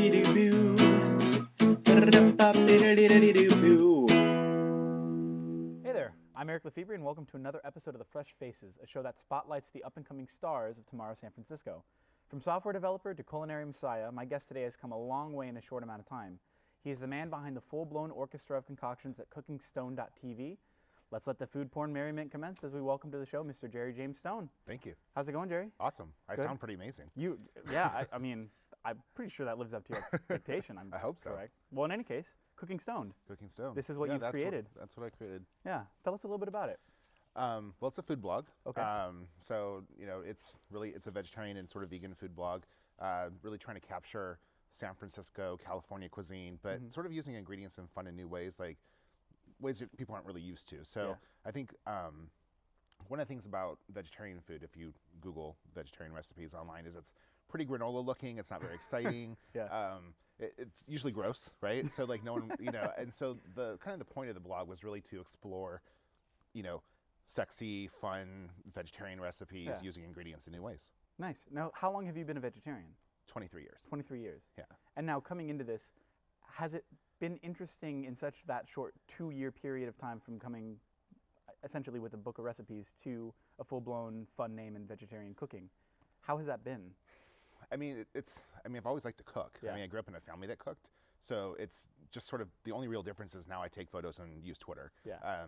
there, I'm Eric Lefebvre, and welcome to another episode of The Fresh Faces, a show that spotlights the up-and-coming stars of tomorrow's San Francisco. From software developer to culinary messiah, my guest today has come a long way in a short amount of time. He is the man behind the full-blown orchestra of concoctions at cookingstone.tv. Let's let the food porn merriment commence as we welcome to the show Mr. Jerry James Stone. Thank you. How's it going, Jerry? Awesome. I Good? sound pretty amazing. I mean, I'm pretty sure that lives up to your expectation. I hope so. Correct. Well, in any case, Cooking Stoned. Cooking Stone. This is what you've created. That's what I created. Yeah. Tell us a little bit about it. Well, it's a food blog. Okay. So, it's a vegetarian and sort of vegan food blog, really trying to capture San Francisco, California cuisine, but sort of using ingredients in fun and new ways, like ways that people aren't really used to. So I think one of the things about vegetarian food, if you Google vegetarian recipes online, is it's pretty granola looking. It's not very exciting. It's usually gross, right? So like no one, and so the point of the blog was really to explore, sexy, fun vegetarian recipes using ingredients in new ways. Nice. Now, how long have you been a vegetarian? 23 years. 23 years. Yeah. And now coming into this, has it been interesting in such that short 2-year period of time from coming essentially with a book of recipes to a full-blown fun name in vegetarian cooking? How has that been? I mean, I've always liked to cook. Yeah. I mean, I grew up in a family that cooked. So it's just sort of the only real difference is now I take photos and use Twitter. Yeah.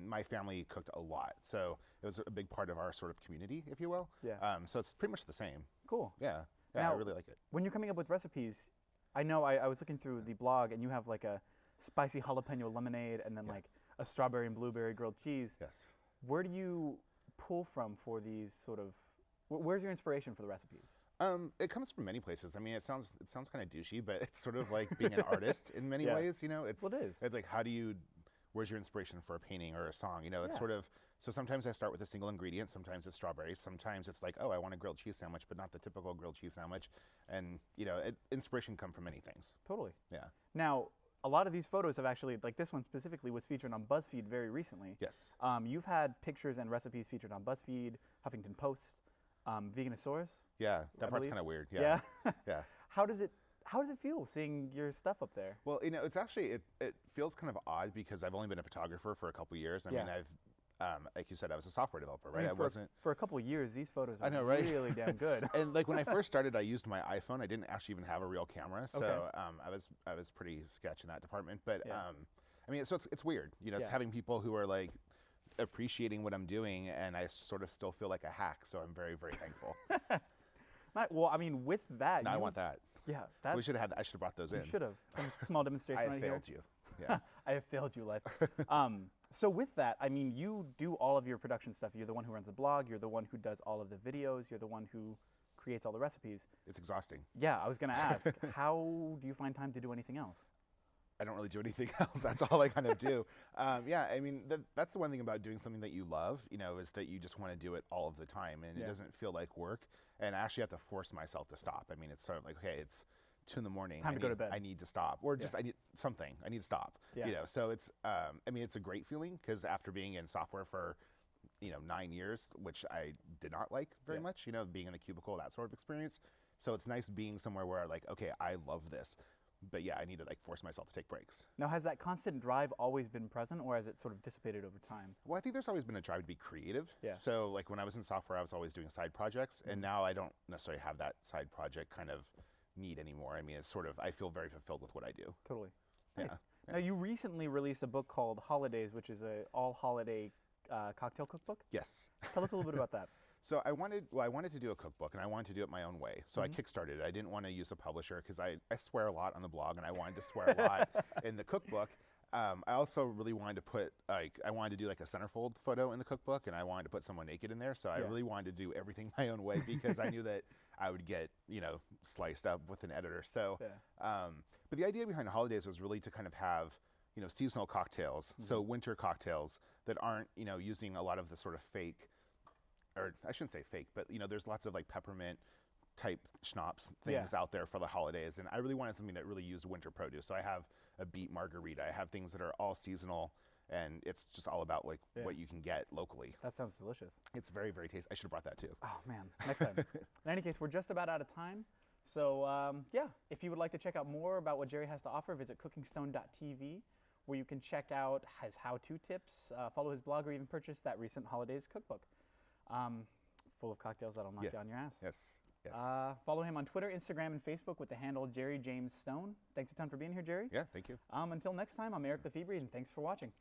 My family cooked a lot. So it was a big part of our sort of community, if you will. Yeah. So it's pretty much the same. Cool. Yeah. Now, I really like it. When you're coming up with recipes, I know I was looking through the blog and you have like a spicy jalapeno lemonade and then like a strawberry and blueberry grilled cheese. Yes. Where do you pull from for these sort of, where's your inspiration for the recipes? It comes from many places. I mean, it sounds kind of douchey, but it's sort of like being an artist in many ways. It's like where's your inspiration for a painting or a song? It's sort of, so sometimes I start with a single ingredient. Sometimes it's strawberries. Sometimes it's like, oh, I want a grilled cheese sandwich, but not the typical grilled cheese sandwich. And inspiration come from many things. Totally. Yeah. Now, a lot of these photos have actually, like this one specifically, was featured on BuzzFeed very recently. Yes. You've had pictures and recipes featured on BuzzFeed, Huffington Post, Veganosaurus. Yeah, that part's kind of weird. Yeah. Yeah. How does it feel seeing your stuff up there? Well, it's actually it feels kind of odd because I've only been a photographer for a couple years. I mean, I've like you said, I was a software developer, right? I mean, for a couple of years, these photos are really damn good. And like when I first started, I used my iPhone. I didn't actually even have a real camera, so I was pretty sketch in that department. But I mean, so it's weird, it's having people who are like appreciating what I'm doing, and I sort of still feel like a hack. So I'm very, very thankful. Well, I mean, with that, I want that. Yeah, we should have. I should have brought those in. You should have. A small demonstration. I failed you. Yeah. I have failed you, life. So with that, I mean, you do all of your production stuff. You're the one who runs the blog. You're the one who does all of the videos. You're the one who creates all the recipes. It's exhausting. Yeah, I was going to ask, how do you find time to do anything else? I don't really do anything else. That's all I kind of do. I mean, that's the one thing about doing something that you love, is that you just want to do it all of the time, and it doesn't feel like work. And I actually have to force myself to stop. I mean, it's sort of like, okay, it's 2 in. Time to go to bed. I need to stop, or just I need something. I need to stop. Yeah. So it's, I mean, it's a great feeling because after being in software for, 9 years, which I did not like very much, being in a cubicle, that sort of experience. So it's nice being somewhere where like, okay, I love this. But yeah, I need to like force myself to take breaks. Now, has that constant drive always been present, or has it sort of dissipated over time? Well, I think there's always been a drive to be creative. Yeah. So like when I was in software, I was always doing side projects, and now I don't necessarily have that side project kind of need anymore. I mean, it's sort of, I feel very fulfilled with what I do. Totally. Nice. Yeah. Now, you recently released a book called Holidays, which is a all-holiday cocktail cookbook. Yes. Tell us a little bit about that. So I wanted to do a cookbook, and I wanted to do it my own way. So I kickstarted it. I didn't want to use a publisher because I swear a lot on the blog, and I wanted to swear a lot in the cookbook. I also really wanted to put I wanted to do like a centerfold photo in the cookbook, and I wanted to put someone naked in there. So I really wanted to do everything my own way because I knew that I would get sliced up with an editor. So, but the idea behind Holidays was really to kind of have seasonal cocktails, so winter cocktails that aren't using a lot of the sort of fake. Or I shouldn't say fake, but there's lots of like peppermint type schnapps things out there for the holidays, and I really wanted something that really used winter produce. So I have a beet margarita. I have things that are all seasonal, and it's just all about like what you can get locally. That sounds delicious. It's very, very tasty. I should have brought that too. Oh man, next time. In any case, we're just about out of time. So yeah, if you would like to check out more about what Jerry has to offer, visit cookingstone.tv, where you can check out his how-to tips, follow his blog, or even purchase that recent holidays cookbook, full of cocktails that'll knock you on your ass. Yes. Yes. Follow him on Twitter, Instagram, and Facebook with the handle Jerry James Stone. Thanks a ton for being here, Jerry. Yeah, thank you. Until next time, I'm Eric Lefebvre, and thanks for watching.